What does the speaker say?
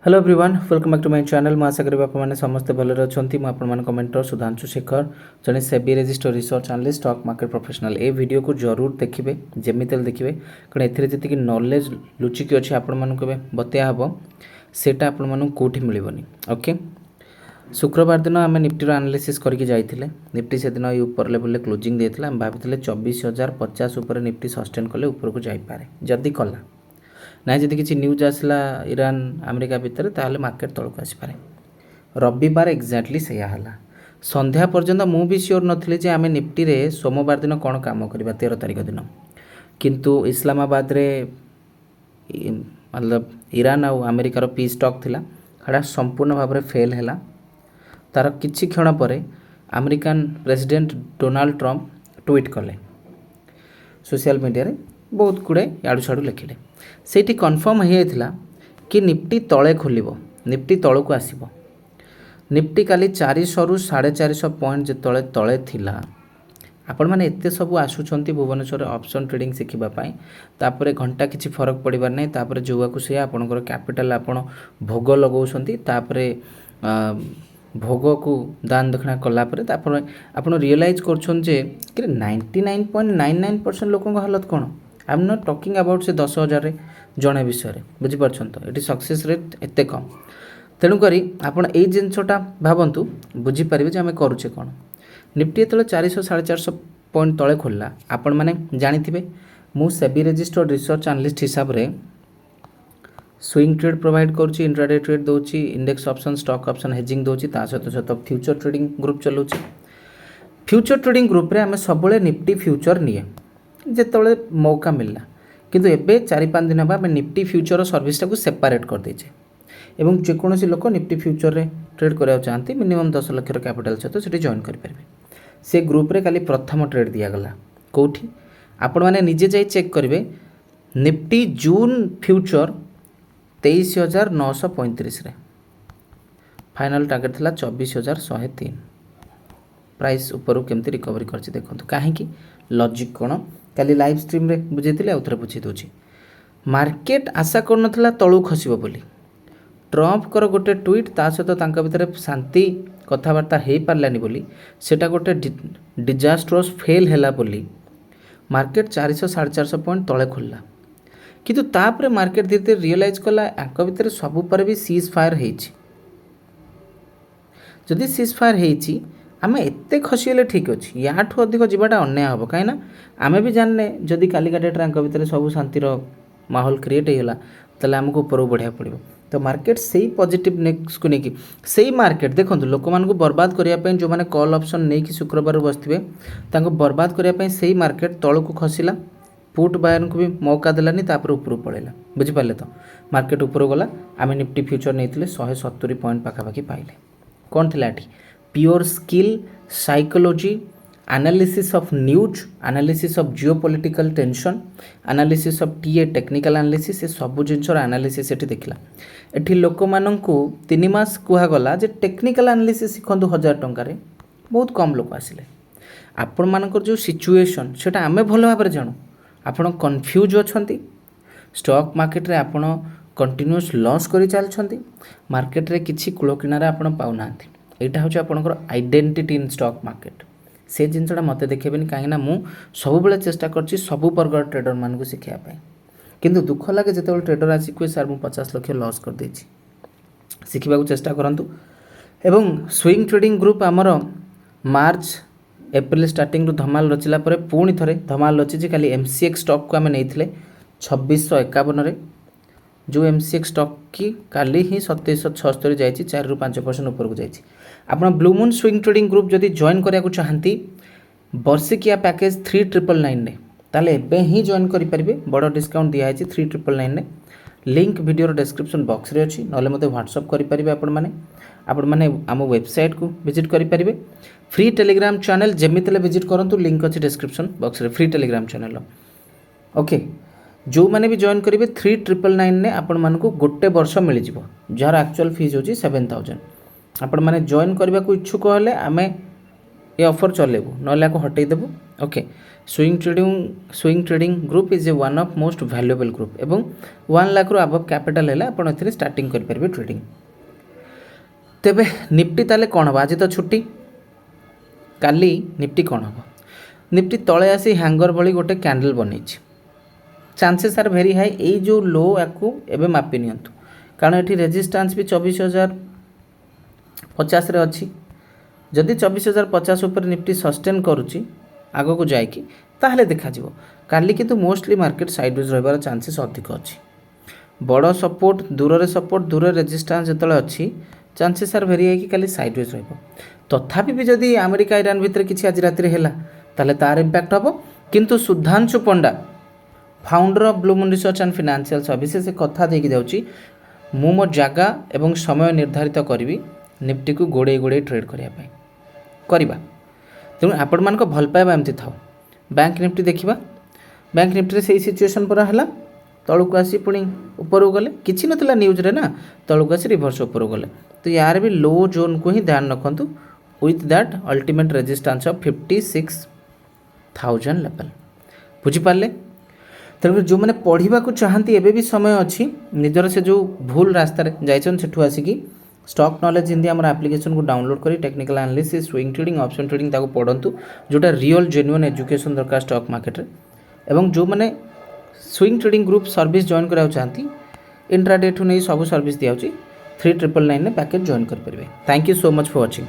Hello everyone welcome back to my channel. मैं आशा करी आपने समस्ते भलरे अच्छा। मुझे मेंटर सुधांशु शेखर जड़े SEBI register research analyst stock market professional. ए वीडियो को जरूर देखिए जमीते देखिए कारण एथि नॉलेज लुचिकी अच्छी आपण बताया हम सेटा आपण कौटी मिलनी। ओके, शुक्रवार दिन आम निफ्टी एनालिसिस करके जाइए। निफ्टी से दिन ये ऊपर लेवल क्लोजिंग देता आम भाई 24,050 उपर निफ्टी सस्टेन कले ऊपर को जापे जदि कला ना जदि किसी न्यूज आसला ईरान अमेरिका भितर ताहले मार्केट तलक आसपे। रविवार एक्जाक्टली से संध्या पर्यंत मु भी सियोर नथिली जे आमे निफ्टी रे सोमवार दिन कौन काम करबा 13 तारिख दिन, किंतु इस्लामाबाद रे मतलब ईरान आउ अमेरिकार पीस स्टॉक थिला हड़ा संपूर्ण भाव में फेल हैला। तार किछि क्षण पर American president Donald Trump tweet कले सोशल मीडिया रे बहुत गुड़े याडू छाड़ू लिखिले। सेठी कन्फर्म हो जाता कि निफ्टी तले खोल निफ्टी तल को आसब। निफ्टी काली 400 रु 450 पॉइंट जो तले थिला आपण मैंने एत सब आसुंच भुवनेश्वर ऑप्शन ट्रेडिंग शिखापी तापर घंटा किसी फरक पड़ार नहीं। तापर जो से आपणकर कैपिटाल आपण भोग लगाउछंती भोग को दान दक्षिणा कलापर आप रियलाइज कर 99.99% लोकों हालत कौन। I am not talking about से 10,000 जड़े विषय बुझीपार तो ये सक्सेस रेट एत कम। तेणुक आपड़ यही जिनसटा भावतु बुझीपारे आम करुचे कौन। निफ्टी जो 400-450 पॉइंट तले खोलला आपण मैंने जानी मु सेबी रजिस्टर्ड रिसर्च एनालिस्ट हिसाब से स्विंग ट्रेड प्रोवाइड करुच्ची, इंट्राडे ट्रेड दूसरी, index option stock option hedging दूसरी, सहित फ्यूचर ट्रेडिंग ग्रुप चलाऊँगी। फ्यूचर ट्रेडिंग ग्रुप रे आम सब निफ्टी फ्यूचर निए जिते मौका मिलला, किंतु एबे 4-5 दिन हम निफ्टी फ्यूचर सर्विस टाक सेपारेट कर देचे एवं जेकोसी लोक निफ्टी फ्यूचर रे ट्रेड कराया चाहती मिनिमम 10 लाख कैपिटल सहित से जॉइन करेंगे। से ग्रुप रे खाली प्रथम ट्रेड दिगला कौटी आपण मैंने निजे जाई चेक करेंगे। निफ्टी जून फ्यूचर 23,935 रे फाइनल टार्गेट थिला 24,103। प्राइस ऊपर केमती रिकवरी करछि देखो कहीं लॉजिक कौन काली लाइव स्ट्रीम रे बुझेइथिले आउथरे बुझे दोछि। मार्केट आशा करनथला तळु खसिबो बोली ट्रंप कर गोटे ट्वीट ता सहित तांका भितर शांति कथबार्ता हो पार्लानी बोली सेटा गोटे डिजास्ट्रस फेल हैला बोली मार्केट 400-450 पॉइंट तले खोलला। किंतु तापरे मार्केट धीरे धीरे रियलाइज कला आंक भितर सबु पर भी सीज फायर हेछि। जदि सीज फायर हेछि आमे एते खसीगले ठीक अच्छे या अधिक जावाटा अन्याय हम कहीं आमे भी जानने जदि कालिका डेट्रे आंक भितर सब शांतिर माहौल क्रिएट होगा ताले आमको ऊपर बढ़िया पड़ो। तो मार्केट से ही पॉजिटिव नेक्स्ट को लेकिन से ही मार्केट देखो लोक मानू बर्बाद करने जो मैंने कॉल ऑप्शन नहीं कि शुक्रवार बसवे बर्बाद करने से ही मार्केट तल को खसला। पुट बायर को भी मौका देलानी तापर ऊपर पड़ेगा बुझिपारे। तो मार्केट ऊपर गला आम निफ्टी फ्यूचर नहीं 170 पॉइंट पाखापाखि पाइले। कौन थी eighty pure skill psychology analysis of news analysis of geopolitical tension analysis of TA technical analysis ये सब जिनसर एनालिसिस एटी देखला। एटी लोक माननकु 3 मास कहगला जे टेक्निकल एनालिसिस शिखंतु 1000 टंकार बहुत कम लोक आसिले। आपण मानकर जो सिचुएशन सेटा आमे भल भाबरे जानू आपण कन्फ्यूज अछंती स्टॉक मार्केट रे आपण कंटिन्यूअस लॉस करी चलछंती मार्केट रे किछि कुळ किनारे आपण पाउनांती। एटा होछ आपनकर आइडेंटिटी इन स्टॉक मार्केट से जिनसटा मत देखेबेनी कहीं मु सब बेले चेष्टा करछि सब प्रकार ट्रेडर मान को शिखापी किंतु दुख लगे जिते ट्रेडर आसी कहे सर मुझे 50 लाख लॉस कर देछि। शिखा चेष्टा करंतु एवं स्विंग ट्रेडिंग ग्रुप आमर मार्च एप्रिल स्टार्टिंग धमाल रचिला परे पुणी थरे धमाल रची खाली एमसीएक्स स्टॉक को आम नहीं 2651 जो एमसीएक्स स्टॉक की काली ही 2776 जाइए 4 ରୁ 5% ऊपर को जाइए। आपन blue moon swing trading group जदि जॉइन करिया चाहती वर्षिकिया पैकेज 3999 ने ताले एबे ही जॉइन करि परिबे। बड़ डिस्काउंट दिया है 3999 ने लिंक वीडियो डिस्क्रिप्शन बॉक्स रे अछि नले मते व्हाट्सएप करि परिबे। आपण माने आम वेबसाइट को विजिट करि परिबे। फ्री टेलीग्राम चैनल जेमितले विजिट करंतु लिंक अछि डिस्क्रिप्शन बॉक्स रे फ्री टेलीग्राम चैनल। ओके, जो मैंने भी जॉइन करेंगे 3999 ने आपण मानकु गोटे वर्ष मिल जिवो जार एक्चुअल फीस होची 7000। आपण माने जॉइन करबा को इच्छुक हेले आमे ये ऑफर चलेबू ना हटई देबू okay swing trading group is a one of most valuable group एवं 1 लाख रु अबव कैपिटल है आप स्टार्टिंग करेंगे ट्रेडिंग तेबे निफ्टी ताले कौन हम आज तो छुट्टी काली निफ्टी कौन हम निफ्टी तले आसी हैंगर भली गोटे कैंडल बन चांसेस आर भेरी हाई ये जो लो या एवं मापी नियंतु कारण ये रेजिस्टेंस भी 24,050 रे अच्छी जदि 24,050 उपर निफ्टी सस्टेन करुच्ची आग को जाकि ताहले देखा काली किंतु मोस्टली मार्केट साइडवेज रहिबार चांसेस अधिक अच्छी बड़ सपोर्ट दूर रेजिस्टेंस जो अच्छी चांसेस आर भेरी है कि खाली साइडवेज तथापि भी जदि अमेरिका ईरान भितर किसी आज राति है ताले तार इम्पैक्ट हम किंतु Sudhanshu Panda founder of Blue Moon Research and Financial Services कथा देकी जाउची मु मो जगह एवं समय निर्धारित करी निफ्टी को गोड़े गोड़े ट्रेड करवा तेणु आपण मान भल पाइबा एमती था बैंक निफ्टी देखा बैंक निफ्टी से सिचुएसन पूरा है तलू आसी पुणी ऊपर गले किसी ना न्यूज रे ना तलू आसी रिभर्स ऊपर गले तो यार भी लो जोन को ही ध्यान रखु with that ultimate resistance of 56,000 level बुझीपारे तेणुकर जो मैंने पढ़ा चाहती एवं भी समय अच्छी निजर से जो भूल रास्तार जाठू आसिकी स्टॉक नॉलेज हिंदी आम एप्लिकेशन को डाउनलोड करी technical analysis swing trading option trading ताको पढ़ंतु जोटा रियल जेन्युइन एजुकेशन दरकार स्टॉक मार्केट एवं जो मैंने swing trading group service join करा चाहती इंट्राडे ठू नहीं सब सर्विस दिया 3999 पैकेज जॉइन करेंगे thank you so much for watching.